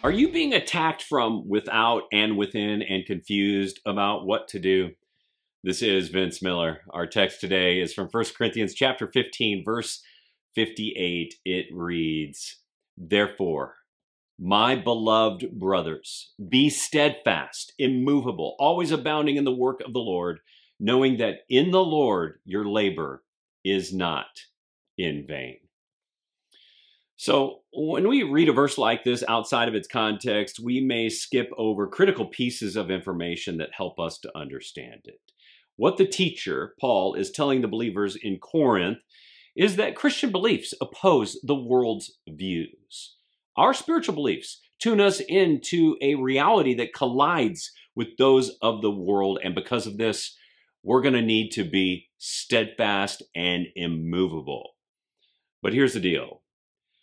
Are you being attacked from without and within and confused about what to do? This is Vince Miller. Our text today is from 1 Corinthians chapter 15, verse 58. It reads, "Therefore, my beloved brothers, be steadfast, immovable, always abounding in the work of the Lord, knowing that in the Lord your labor is not in vain." So when we read a verse like this outside of its context, we may skip over critical pieces of information that help us to understand it. What the teacher, Paul, is telling the believers in Corinth is that Christian beliefs oppose the world's views. Our spiritual beliefs tune us into a reality that collides with those of the world, and because of this, we're going to need to be steadfast and immovable. But here's the deal.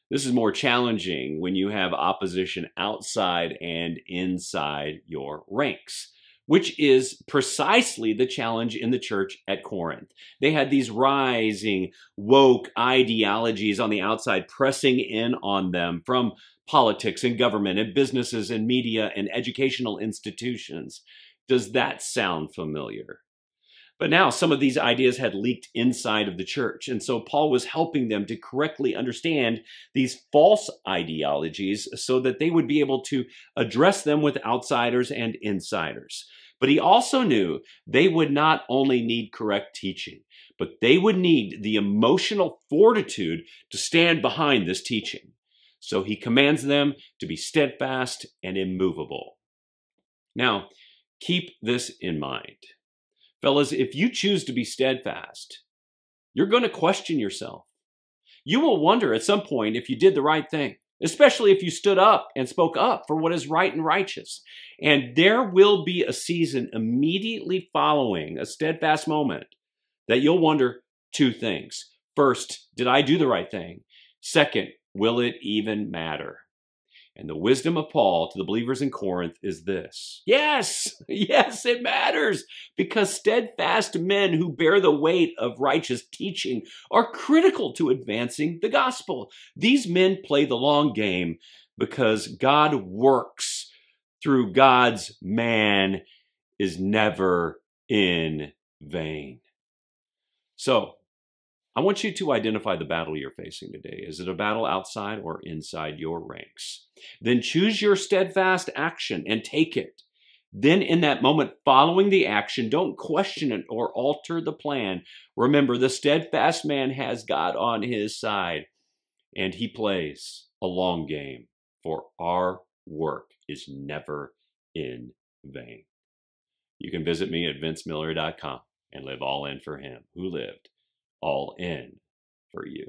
This is more challenging when you have opposition outside and inside your ranks, which is precisely the challenge in the church at Corinth. They had these rising woke ideologies on the outside pressing in on them from politics and government and businesses and media and educational institutions. Does that sound familiar? But now some of these ideas had leaked inside of the church. And so Paul was helping them to correctly understand these false ideologies so that they would be able to address them with outsiders and insiders. But he also knew they would not only need correct teaching, but they would need the emotional fortitude to stand behind this teaching. So he commands them to be steadfast and immovable. Now, keep this in mind. Fellas, if you choose to be steadfast, you're going to question yourself. You will wonder at some point if you did the right thing, especially if you stood up and spoke up for what is right and righteous. And there will be a season immediately following a steadfast moment that you'll wonder two things. First, did I do the right thing? Second, will it even matter? And the wisdom of Paul to the believers in Corinth is this. Yes, it matters, because steadfast men who bear the weight of righteous teaching are critical to advancing the gospel. These men play the long game because God works through God's man is never in vain. So, I want you to identify the battle you're facing today. Is it a battle outside or inside your ranks? Then choose your steadfast action and take it. Then in that moment following the action, don't question it or alter the plan. Remember, the steadfast man has God on his side, and he plays a long game, for our work is never in vain. You can visit me at vincemiller.com and live all in for him who lived all in for you.